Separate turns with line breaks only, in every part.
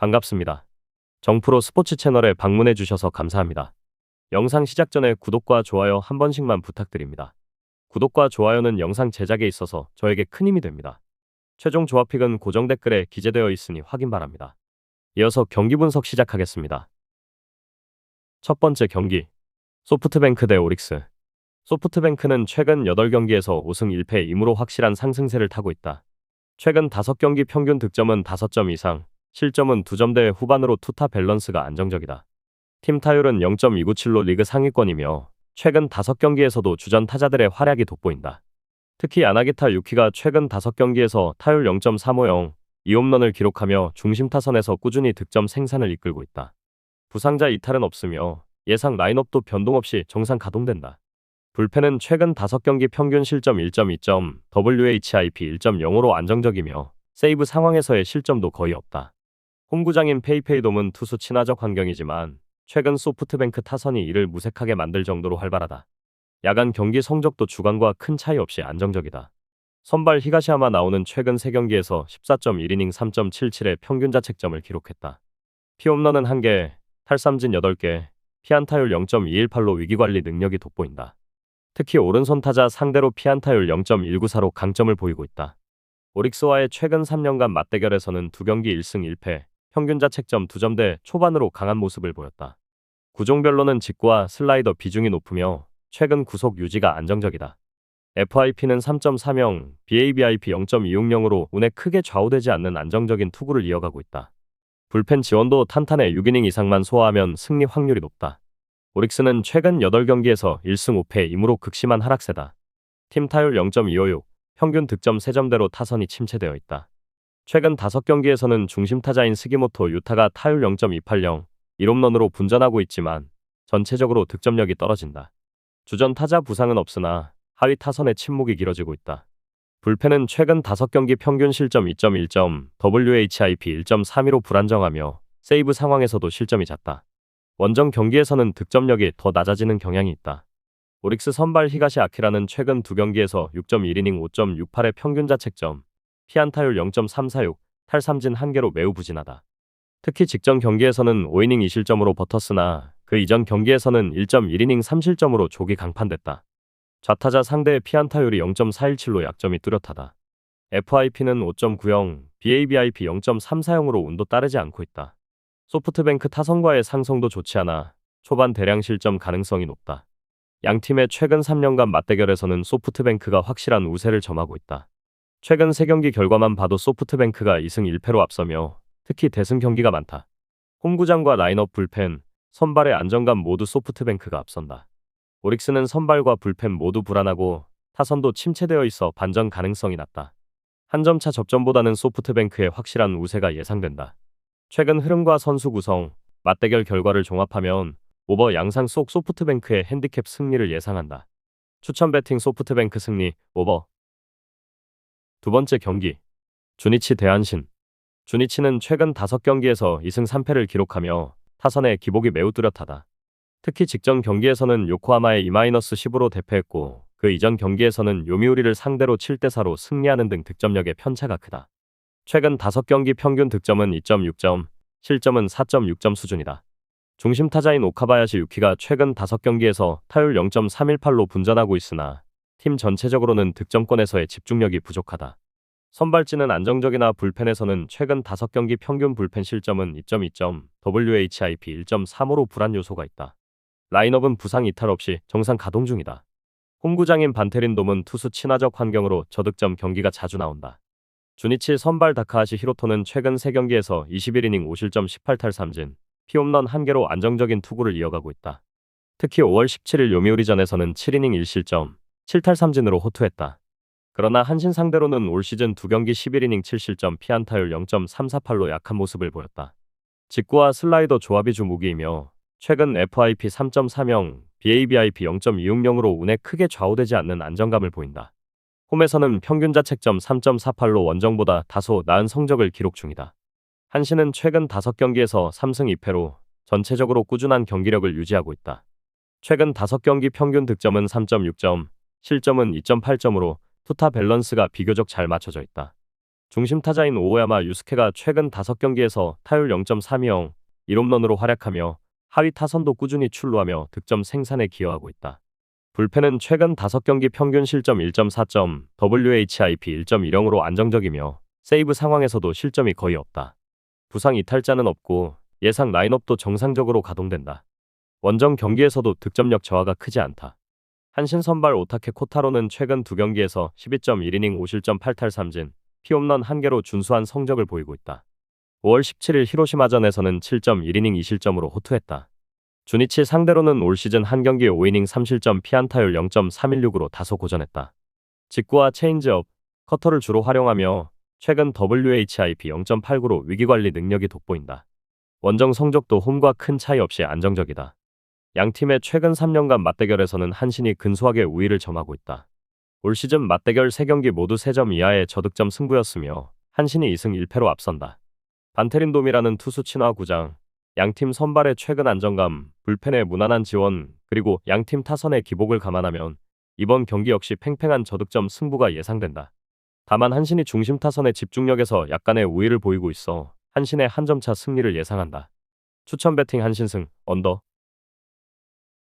반갑습니다. 정프로 스포츠 채널에 방문해 주셔서 감사합니다. 영상 시작 전에 구독과 좋아요 한 번씩만 부탁드립니다. 구독과 좋아요는 영상 제작에 있어서 저에게 큰 힘이 됩니다. 최종 조합픽은 고정 댓글에 기재되어 있으니 확인 바랍니다. 이어서 경기 분석 시작하겠습니다. 첫 번째 경기, 소프트뱅크 대 오릭스. 소프트뱅크는 최근 8경기에서 5승 1패 2무로 확실한 상승세를 타고 있다. 최근 5경기 평균 득점은 5점 이상, 실점은 2점대 후반으로 투타 밸런스가 안정적이다. 팀 타율은 0.297로 리그 상위권이며 최근 5경기에서도 주전 타자들의 활약이 돋보인다. 특히 야나기타 유키가 최근 5경기에서 타율 0.350, 2홈런을 기록하며 중심 타선에서 꾸준히 득점 생산을 이끌고 있다. 부상자 이탈은 없으며 예상 라인업도 변동 없이 정상 가동된다. 불펜은 최근 5경기 평균 실점 1.2점, WHIP 1.05로 안정적이며 세이브 상황에서의 실점도 거의 없다. 홈구장인 페이페이돔은 투수 친화적 환경이지만 최근 소프트뱅크 타선이 이를 무색하게 만들 정도로 활발하다. 야간 경기 성적도 주간과 큰 차이 없이 안정적이다. 선발 히가시야마 나오는 최근 3경기에서 14.1이닝 3.77의 평균 자책점을 기록했다. 피홈런은 1개, 탈삼진 8개, 피안타율 0.218로 위기관리 능력이 돋보인다. 특히 오른손 타자 상대로 피안타율 0.194로 강점을 보이고 있다. 오릭스와의 최근 3년간 맞대결에서는 2경기 1승 1패, 평균 자책점 2점대 초반으로 강한 모습을 보였다. 구종별로는 직구와 슬라이더 비중이 높으며 최근 구속 유지가 안정적이다. FIP는 3.30, BABIP 0.260으로 운에 크게 좌우되지 않는 안정적인 투구를 이어가고 있다. 불펜 지원도 탄탄해 6이닝 이상만 소화하면 승리 확률이 높다. 오릭스는 최근 8경기에서 1승 5패 2무로 극심한 하락세다. 팀 타율 0.256, 평균 득점 3점대로 타선이 침체되어 있다. 최근 5경기에서는 중심 타자인 스기모토 유타가 타율 0.280, 1홈런으로 분전하고 있지만 전체적으로 득점력이 떨어진다. 주전 타자 부상은 없으나 하위 타선의 침묵이 길어지고 있다. 불펜은 최근 5경기 평균 실점 2.1점, WHIP 1.32로 불안정하며 세이브 상황에서도 실점이 잦다. 원정 경기에서는 득점력이 더 낮아지는 경향이 있다. 오릭스 선발 히가시 아키라는 최근 2경기에서 6.1이닝 5.68의 평균 자책점, 피안타율 0.346, 탈삼진 1개로 매우 부진하다. 특히 직전 경기에서는 5이닝 2실점으로 버텼으나 그 이전 경기에서는 1.1이닝 3실점으로 조기 강판됐다. 좌타자 상대의 피안타율이 0.417로 약점이 뚜렷하다. FIP는 5.90, BABIP 0.340으로 운도 따르지 않고 있다. 소프트뱅크 타선과의 상성도 좋지 않아 초반 대량 실점 가능성이 높다. 양팀의 최근 3년간 맞대결에서는 소프트뱅크가 확실한 우세를 점하고 있다. 최근 3경기 결과만 봐도 소프트뱅크가 2승 1패로 앞서며 특히 대승 경기가 많다. 홈구장과 라인업 불펜, 선발의 안정감 모두 소프트뱅크가 앞선다. 오릭스는 선발과 불펜 모두 불안하고 타선도 침체되어 있어 반전 가능성이 낮다. 한 점차 접전보다는 소프트뱅크의 확실한 우세가 예상된다. 최근 흐름과 선수 구성, 맞대결 결과를 종합하면 오버 양상 속 소프트뱅크의 핸디캡 승리를 예상한다. 추천 배팅 소프트뱅크 승리, 오버. 두 번째 경기, 주니치 대 한신. 주니치는 최근 5경기에서 2승 3패를 기록하며 타선의 기복이 매우 뚜렷하다. 특히 직전 경기에서는 요코하마에 2-10으로 대패했고 그 이전 경기에서는 요미우리를 상대로 7대4로 승리하는 등 득점력의 편차가 크다. 최근 5경기 평균 득점은 2.6점, 실점은 4.6점 수준이다. 중심 타자인 오카바야시 유키가 최근 5경기에서 타율 0.318로 분전하고 있으나 팀 전체적으로는 득점권에서의 집중력이 부족하다. 선발진은 안정적이나 불펜에서는 최근 5경기 평균 불펜 실점은 2.2점, WHIP 1.35로 불안 요소가 있다. 라인업은 부상 이탈 없이 정상 가동 중이다. 홈구장인 반테린돔은 투수 친화적 환경으로 저득점 경기가 자주 나온다. 주니치 선발 다카하시 히로토는 최근 3경기에서 21이닝 5실점 18탈삼진, 피홈런 1개로 안정적인 투구를 이어가고 있다. 특히 5월 17일 요미우리전에서는 7이닝 1실점, 7탈삼진으로 호투했다. 그러나 한신 상대로는 올 시즌 2경기 11이닝 7실점 피안타율 0.348로 약한 모습을 보였다. 직구와 슬라이더 조합이 주무기이며 최근 FIP 3.30, BABIP 0.260으로 운에 크게 좌우되지 않는 안정감을 보인다. 홈에서는 평균 자책점 3.48로 원정보다 다소 나은 성적을 기록 중이다. 한신은 최근 5경기에서 3승 2패로 전체적으로 꾸준한 경기력을 유지하고 있다. 최근 5경기 평균 득점은 3.6점, 실점은 2.8점으로 투타 밸런스가 비교적 잘 맞춰져 있다. 중심 타자인 오야마 유스케가 최근 5경기에서 타율 0.320, 1홈런으로 활약하며 하위 타선도 꾸준히 출루하며 득점 생산에 기여하고 있다. 불펜은 최근 5경기 평균 실점 1.4점, WHIP 1.10으로 안정적이며 세이브 상황에서도 실점이 거의 없다. 부상 이탈자는 없고 예상 라인업도 정상적으로 가동된다. 원정 경기에서도 득점력 저하가 크지 않다. 한신 선발 오타케 코타로는 최근 2경기에서 12.1이닝 5실점 8탈 3진, 피홈런 1개로 준수한 성적을 보이고 있다. 5월 17일 히로시마전에서는 7.1이닝 2실점으로 호투했다. 주니치 상대로는 올 시즌 한 경기 5이닝 3실점 피안타율 0.316으로 다소 고전했다. 직구와 체인지업, 커터를 주로 활용하며 최근 WHIP 0.89로 위기관리 능력이 돋보인다. 원정 성적도 홈과 큰 차이 없이 안정적이다. 양팀의 최근 3년간 맞대결에서는 한신이 근소하게 우위를 점하고 있다. 올 시즌 맞대결 3경기 모두 3점 이하의 저득점 승부였으며 한신이 2승 1패로 앞선다. 반테린돔이라는 투수 친화 구장, 양팀 선발의 최근 안정감, 불펜의 무난한 지원, 그리고 양팀 타선의 기복을 감안하면 이번 경기 역시 팽팽한 저득점 승부가 예상된다. 다만 한신이 중심 타선의 집중력에서 약간의 우위를 보이고 있어 한신의 한 점차 승리를 예상한다. 추천 배팅 한신승, 언더.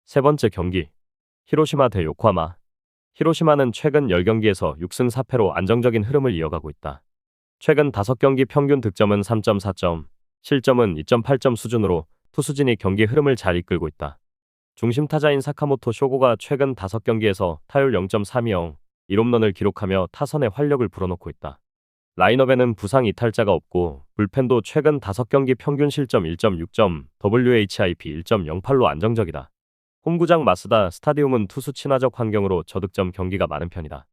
세 번째 경기, 히로시마 대 요코하마. 히로시마는 최근 10경기에서 6승 4패로 안정적인 흐름을 이어가고 있다. 최근 5경기 평균 득점은 3.4점, 실점은 2.8점 수준으로 투수진이 경기 흐름을 잘 이끌고 있다. 중심 타자인 사카모토 쇼고가 최근 5경기에서 타율 0.320, 1홈런을 기록하며 타선의 활력을 불어넣고 있다. 라인업에는 부상 이탈자가 없고 불펜도 최근 5경기 평균 실점 1.6점, WHIP 1.08로 안정적이다. 홈구장 마쓰다 스타디움은 투수 친화적 환경으로 저득점 경기가 많은 편이다.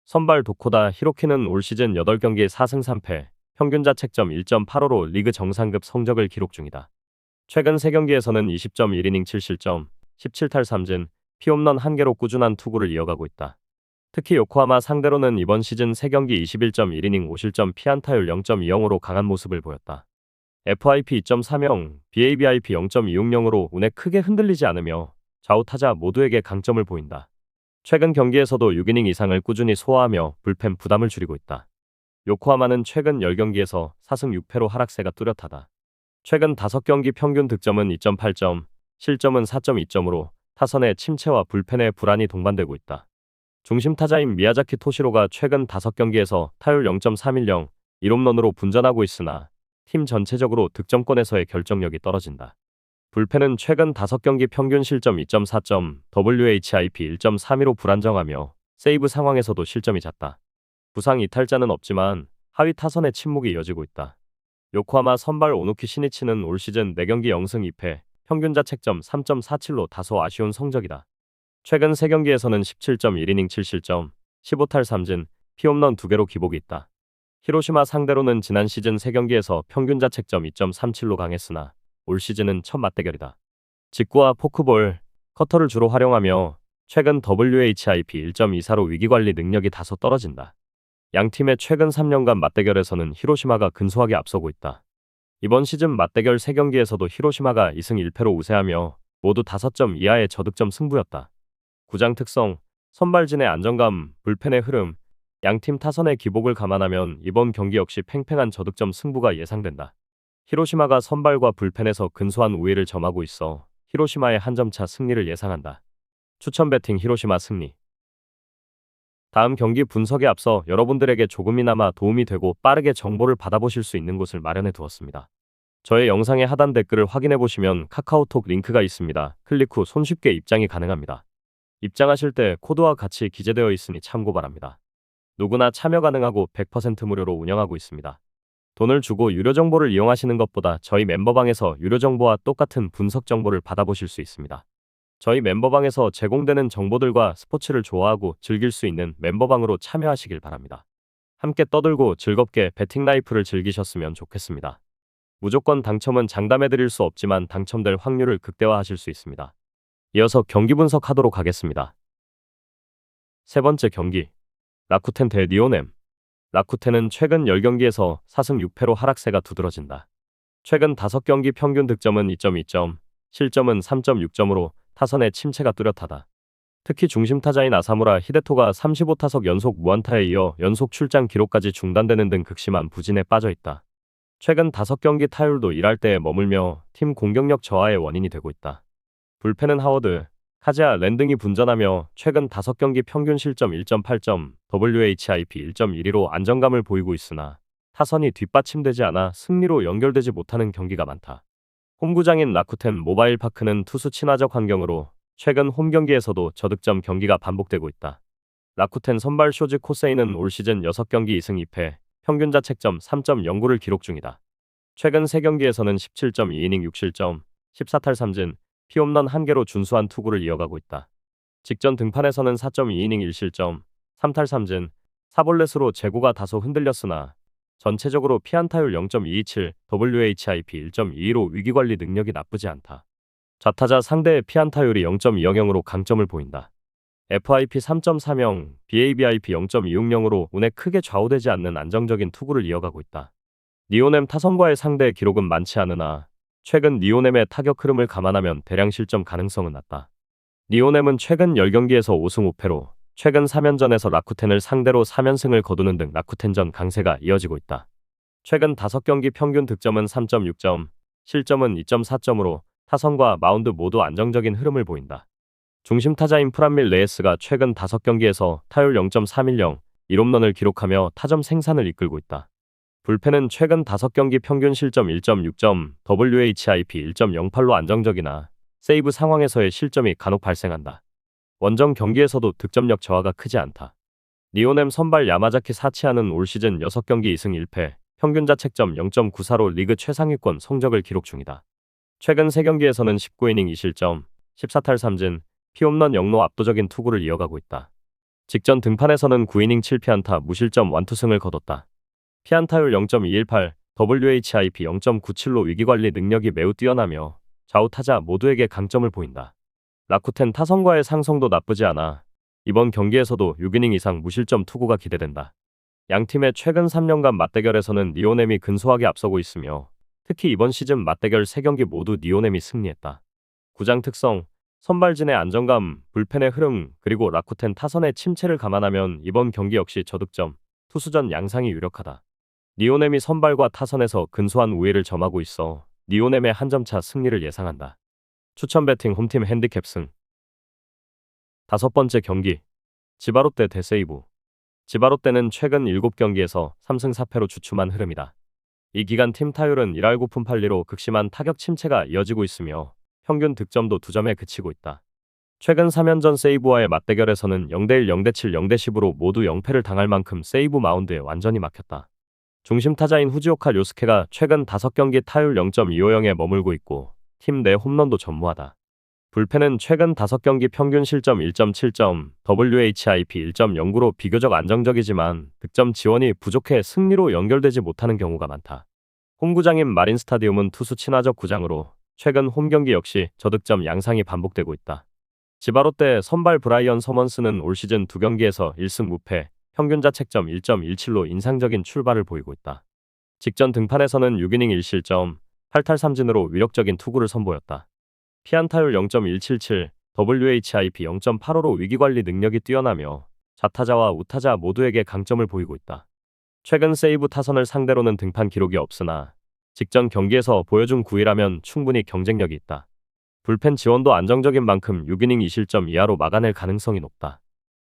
선발 도코다 히로키는 올 시즌 8경기 4승 3패, 평균 자책점 1.85로 리그 정상급 성적을 기록 중이다. 최근 3경기에서는 20.1이닝 7실점, 17탈 3진, 피홈런 1개로 꾸준한 투구를 이어가고 있다. 특히 요코하마 상대로는 이번 시즌 3경기 21.1이닝 5실점 피안타율 0.20으로 강한 모습을 보였다. FIP 2.30, BABIP 0.260으로 운에 크게 흔들리지 않으며 좌우 타자 모두에게 강점을 보인다. 최근 경기에서도 6이닝 이상을 꾸준히 소화하며 불펜 부담을 줄이고 있다. 요코하마는 최근 10경기에서 4승 6패로 하락세가 뚜렷하다. 최근 5경기 평균 득점은 2.8점, 실점은 4.2점으로 타선의 침체와 불펜의 불안이 동반되고 있다. 중심 타자인 미야자키 토시로가 최근 5경기에서 타율 0.310, 1홈런으로 분전하고 있으나 팀 전체적으로 득점권에서의 결정력이 떨어진다. 불펜은 최근 5경기 평균 실점 2.4점, WHIP 1.32로 불안정하며 세이브 상황에서도 실점이 잦다. 부상 이탈자는 없지만 하위 타선의 침묵이 이어지고 있다. 요코하마 선발 오누키 시니치는 올 시즌 4경기 0승 2패, 평균 자책점 3.47로 다소 아쉬운 성적이다. 최근 3경기에서는 17.1이닝 7실점, 15탈 3진, 피홈런 2개로 기복이 있다. 히로시마 상대로는 지난 시즌 3경기에서 평균 자책점 2.37로 강했으나 올 시즌은 첫 맞대결이다. 직구와 포크볼, 커터를 주로 활용하며 최근 WHIP 1.24로 위기관리 능력이 다소 떨어진다. 양팀의 최근 3년간 맞대결에서는 히로시마가 근소하게 앞서고 있다. 이번 시즌 맞대결 3경기에서도 히로시마가 2승 1패로 우세하며 모두 5점 이하의 저득점 승부였다. 구장 특성, 선발진의 안정감, 불펜의 흐름, 양팀 타선의 기복을 감안하면 이번 경기 역시 팽팽한 저득점 승부가 예상된다. 히로시마가 선발과 불펜에서 근소한 우위를 점하고 있어 히로시마의 한 점차 승리를 예상한다. 추천 배팅 히로시마 승리. 다음 경기 분석에 앞서 여러분들에게 조금이나마 도움이 되고 빠르게 정보를 받아보실 수 있는 곳을 마련해 두었습니다. 저의 영상의 하단 댓글을 확인해 보시면 카카오톡 링크가 있습니다. 클릭 후 손쉽게 입장이 가능합니다. 입장하실 때 코드와 같이 기재되어 있으니 참고 바랍니다. 누구나 참여 가능하고 100% 무료로 운영하고 있습니다. 돈을 주고 유료 정보를 이용하시는 것보다 저희 멤버방에서 유료 정보와 똑같은 분석 정보를 받아보실 수 있습니다. 저희 멤버방에서 제공되는 정보들과 스포츠를 좋아하고 즐길 수 있는 멤버방으로 참여하시길 바랍니다. 함께 떠들고 즐겁게 배팅 라이프를 즐기셨으면 좋겠습니다. 무조건 당첨은 장담해드릴 수 없지만 당첨될 확률을 극대화하실 수 있습니다. 이어서 경기 분석하도록 하겠습니다. 세 번째 경기, 라쿠텐 대 리오넴. 라쿠텐은 최근 10경기에서 4승 6패로 하락세가 두드러진다. 최근 5경기 평균 득점은 2.2점, 실점은 3.6점으로 타선의 침체가 뚜렷하다. 특히 중심 타자인 아사무라 히데토가 35타석 연속 무안타에 이어 연속 출장 기록까지 중단되는 등 극심한 부진에 빠져 있다. 최근 5경기 타율도 1할대에 머물며 팀 공격력 저하의 원인이 되고 있다. 불펜은 하워드, 카즈야 랜등이 분전하며 최근 5경기 평균 실점 1.8점, WHIP 1.12로 안정감을 보이고 있으나 타선이 뒷받침되지 않아 승리로 연결되지 못하는 경기가 많다. 홈구장인 라쿠텐 모바일 파크는 투수 친화적 환경으로 최근 홈 경기에서도 저득점 경기가 반복되고 있다. 라쿠텐 선발 쇼즈 코세이는 올 시즌 6경기 2승 2패, 평균 자책점 3.09를 기록 중이다. 최근 3경기에서는 17.2이닝 6실점, 14탈 3진, 피홈런 1개로 준수한 투구를 이어가고 있다. 직전 등판에서는 4.2이닝 1실점, 3탈 3진, 4볼넷으로 제구가 다소 흔들렸으나 전체적으로 피안타율 0.227, WHIP 1.22로 위기관리 능력이 나쁘지 않다. 좌타자 상대의 피안타율이 0.200으로 강점을 보인다. FIP 3.30, BABIP 0.260으로 운에 크게 좌우되지 않는 안정적인 투구를 이어가고 있다. 니오넴 타선과의 상대 기록은 많지 않으나 최근 니오넴의 타격 흐름을 감안하면 대량 실점 가능성은 낮다. 니오넴은 최근 10경기에서 5승 5패로 최근 3연전에서 라쿠텐을 상대로 3연승을 거두는 등 라쿠텐전 강세가 이어지고 있다. 최근 5경기 평균 득점은 3.6점, 실점은 2.4점으로 타선과 마운드 모두 안정적인 흐름을 보인다. 중심 타자인 프란밀 레이스가 최근 5경기에서 타율 0.310, 1홈런을 기록하며 타점 생산을 이끌고 있다. 불펜은 최근 5경기 평균 실점 1.6점, WHIP 1.08로 안정적이나 세이브 상황에서의 실점이 간혹 발생한다. 원정 경기에서도 득점력 저하가 크지 않다. 니오넴 선발 야마자키 사치아는 올 시즌 6경기 2승 1패, 평균 자책점 0.94로 리그 최상위권 성적을 기록 중이다. 최근 3경기에서는 19이닝 2실점, 14탈 3진, 피홈런 0로 압도적인 투구를 이어가고 있다. 직전 등판에서는 9이닝 7피안타 무실점 완투승을 거뒀다. 피안타율 0.218, WHIP 0.97로 위기관리 능력이 매우 뛰어나며 좌우 타자 모두에게 강점을 보인다. 라쿠텐 타선과의 상성도 나쁘지 않아 이번 경기에서도 6이닝 이상 무실점 투구가 기대된다. 양팀의 최근 3년간 맞대결에서는 니오넴이 근소하게 앞서고 있으며 특히 이번 시즌 맞대결 3경기 모두 니오넴이 승리했다. 구장 특성, 선발진의 안정감, 불펜의 흐름, 그리고 라쿠텐 타선의 침체를 감안하면 이번 경기 역시 저득점, 투수전 양상이 유력하다. 니오넴이 선발과 타선에서 근소한 우위를 점하고 있어 니오넴의 한 점차 승리를 예상한다. 추천 배팅 홈팀 핸디캡 승. 5번째 경기, 지바롯데 대 세이부. 지바롯데는 최근 7경기에서 3승 4패로 주춤한 흐름이다. 이 기간 팀 타율은 1할 9푼 8리로 극심한 타격 침체가 이어지고 있으며 평균 득점도 2점에 그치고 있다. 최근 3연전 세이부와의 맞대결에서는 0대1, 0대7, 0대10으로 모두 0패를 당할 만큼 세이부 마운드에 완전히 막혔다. 중심 타자인 후지오카 료스케가 최근 5경기 타율 0.250에 머물고 있고 팀 내 홈런도 전무하다. 불펜은 최근 5경기 평균 실점 1.7점, WHIP 1.09로 비교적 안정적이지만 득점 지원이 부족해 승리로 연결되지 못하는 경우가 많다. 홈구장인 마린 스타디움은 투수 친화적 구장으로 최근 홈경기 역시 저득점 양상이 반복되고 있다. 지바롯데 선발 브라이언 서먼스는 올 시즌 2경기에서 1승 무패, 평균 자책점 1.17로 인상적인 출발을 보이고 있다. 직전 등판에서는 6이닝 1실점, 8탈 3진으로 위력적인 투구를 선보였다. 피안타율 0.177, WHIP 0.85로 위기관리 능력이 뛰어나며 좌타자와 우타자 모두에게 강점을 보이고 있다. 최근 세이브 타선을 상대로는 등판 기록이 없으나 직전 경기에서 보여준 9위라면 충분히 경쟁력이 있다. 불펜 지원도 안정적인 만큼 6이닝 2실점 이하로 막아낼 가능성이 높다.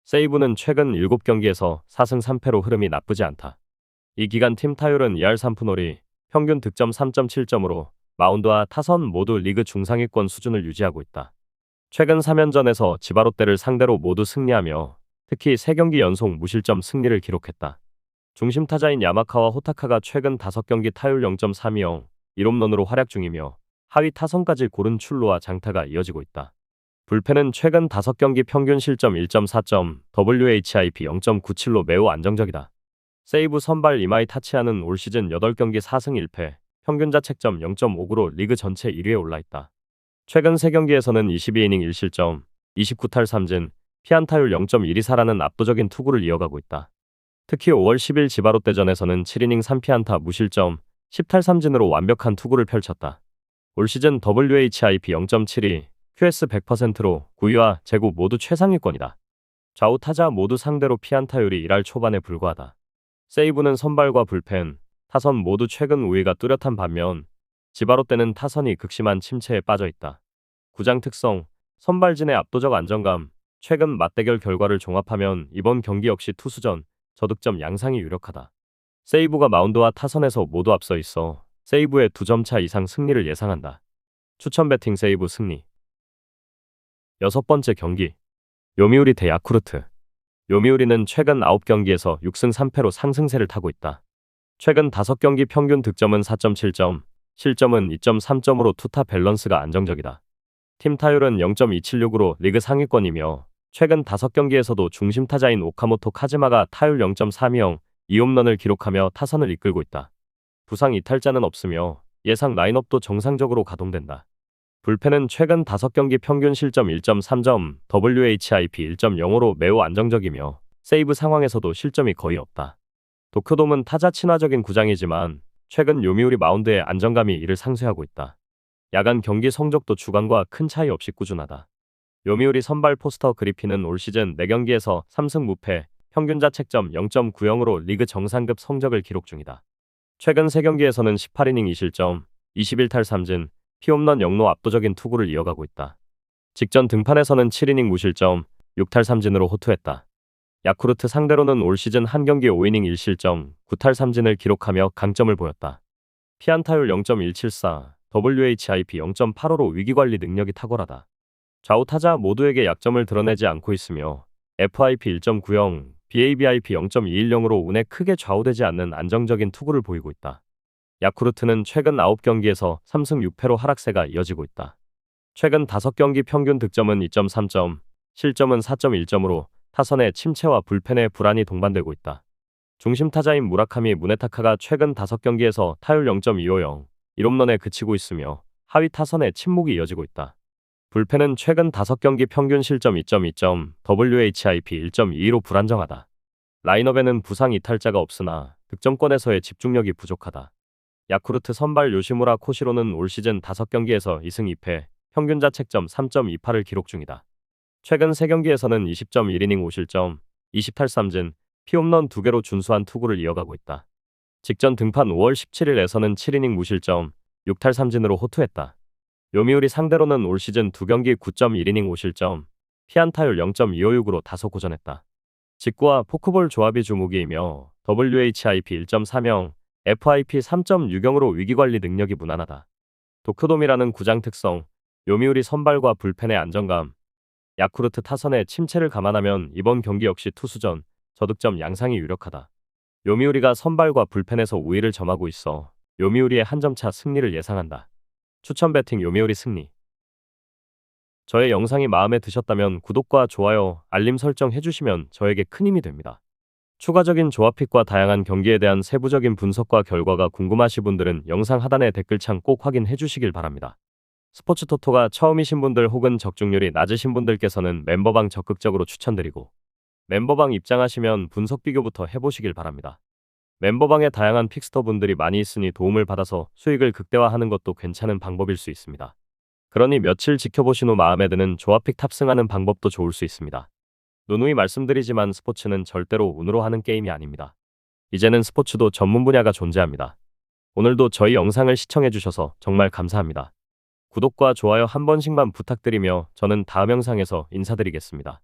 세이브는 최근 7경기에서 4승 3패로 흐름이 나쁘지 않다. 이 기간 팀 타율은 2할 3푼 5리, 평균 득점 3.7점으로 마운드와 타선 모두 리그 중상위권 수준을 유지하고 있다. 최근 3연전에서 지바롯데를 상대로 모두 승리하며 특히 3경기 연속 무실점 승리를 기록했다. 중심 타자인 야마카와 호타카가 최근 5경기 타율 0.320, 1홈런으로 활약 중이며 하위 타선까지 고른 출루와 장타가 이어지고 있다. 불펜은 최근 5경기 평균 실점 1.4점, WHIP 0.97로 매우 안정적이다. 세이브 선발 이마이 타치아는 올 시즌 8경기 4승 1패, 평균 자책점 0.59로 리그 전체 1위에 올라있다. 최근 3경기에서는 22이닝 1실점, 29탈 3진, 피안타율 0.124라는 압도적인 투구를 이어가고 있다. 특히 5월 10일 지바롯데전에서는 7이닝 3피안타 무실점, 10탈 3진으로 완벽한 투구를 펼쳤다. 올 시즌 WHIP 0.72, QS 100%로 9위와 제구 모두 최상위권이다. 좌우 타자 모두 상대로 피안타율이 1할 초반에 불과하다. 세이브는 선발과 불펜, 타선 모두 최근 우위가 뚜렷한 반면 지바로 때는 타선이 극심한 침체에 빠져 있다. 구장 특성, 선발진의 압도적 안정감, 최근 맞대결 결과를 종합하면 이번 경기 역시 투수전, 저득점 양상이 유력하다. 세이브가 마운드와 타선에서 모두 앞서 있어 세이브의 2점 차 이상 승리를 예상한다. 추천 배팅 세이브 승리. 여섯 번째 경기. 요미우리 대 야쿠르트. 요미우리는 최근 9경기에서 6승 3패로 상승세를 타고 있다. 최근 5경기 평균 득점은 4.7점, 실점은 2.3점으로 투타 밸런스가 안정적이다. 팀 타율은 0.276으로 리그 상위권이며 최근 5경기에서도 중심 타자인 오카모토 카즈마가 타율 0.320, 2홈런을 기록하며 타선을 이끌고 있다. 부상 이탈자는 없으며 예상 라인업도 정상적으로 가동된다. 불펜은 최근 5경기 평균 실점 1.3점, WHIP 1.05로 매우 안정적이며 세이브 상황에서도 실점이 거의 없다. 도쿄돔은 타자 친화적인 구장이지만 최근 요미우리 마운드의 안정감이 이를 상쇄하고 있다. 야간 경기 성적도 주간과 큰 차이 없이 꾸준하다. 요미우리 선발 포스터 그리핀은 올 시즌 4경기에서 3승 무패, 평균 자책점 0.90으로 리그 정상급 성적을 기록 중이다. 최근 3경기에서는 18이닝 2실점, 21탈 3진, 피홈런 0로 압도적인 투구를 이어가고 있다. 직전 등판에서는 7이닝 무실점, 6탈 3진으로 호투했다. 야쿠르트 상대로는 올 시즌 한 경기 5이닝 1실점, 9탈 3진을 기록하며 강점을 보였다. 피안타율 0.174, WHIP 0.85로 위기관리 능력이 탁월하다. 좌우 타자 모두에게 약점을 드러내지 않고 있으며 FIP 1.90, BABIP 0.210으로 운에 크게 좌우되지 않는 안정적인 투구를 보이고 있다. 야쿠르트는 최근 9경기에서 3승 6패로 하락세가 이어지고 있다. 최근 5경기 평균 득점은 2.3점, 실점은 4.1점으로 타선의 침체와 불펜의 불안이 동반되고 있다. 중심 타자인 무라카미 무네타카가 최근 5경기에서 타율 0.250, 1홈런에 그치고 있으며 하위 타선의 침묵이 이어지고 있다. 불펜은 최근 5경기 평균 실점 2.2점, WHIP 1.22로 불안정하다. 라인업에는 부상 이탈자가 없으나 득점권에서의 집중력이 부족하다. 야쿠르트 선발 요시무라 코시로는 올 시즌 5경기에서 2승 2패, 평균 자책점 3.28을 기록 중이다. 최근 3경기에서는 20.1이닝 5실점, 20탈 3진, 피홈런 2개로 준수한 투구를 이어가고 있다. 직전 등판 5월 17일에서는 7이닝 무실점, 6탈 3진으로 호투했다. 요미우리 상대로는 올 시즌 2경기 9.1이닝 5실점, 피안타율 0.256으로 다소 고전했다. 직구와 포크볼 조합이 주목이이며 WHIP 1.30, FIP 3.60으로 위기관리 능력이 무난하다. 도쿄돔이라는 구장 특성, 요미우리 선발과 불펜의 안정감, 야쿠르트 타선의 침체를 감안하면 이번 경기 역시 투수전, 저득점 양상이 유력하다. 요미우리가 선발과 불펜에서 우위를 점하고 있어 요미우리의 한 점차 승리를 예상한다. 추천 배팅 요미우리 승리. 저의 영상이 마음에 드셨다면 구독과 좋아요, 알림 설정 해주시면 저에게 큰 힘이 됩니다. 추가적인 조합픽과 다양한 경기에 대한 세부적인 분석과 결과가 궁금하신 분들은 영상 하단의 댓글창 꼭 확인해 주시길 바랍니다. 스포츠 토토가 처음이신 분들 혹은 적중률이 낮으신 분들께서는 멤버방 적극적으로 추천드리고 멤버방 입장하시면 분석 비교부터 해보시길 바랍니다. 멤버방에 다양한 픽스터 분들이 많이 있으니 도움을 받아서 수익을 극대화하는 것도 괜찮은 방법일 수 있습니다. 그러니 며칠 지켜보신 후 마음에 드는 조합픽 탑승하는 방법도 좋을 수 있습니다. 누누이 말씀드리지만 스포츠는 절대로 운으로 하는 게임이 아닙니다. 이제는 스포츠도 전문 분야가 존재합니다. 오늘도 저희 영상을 시청해주셔서 정말 감사합니다. 구독과 좋아요 한 번씩만 부탁드리며 저는 다음 영상에서 인사드리겠습니다.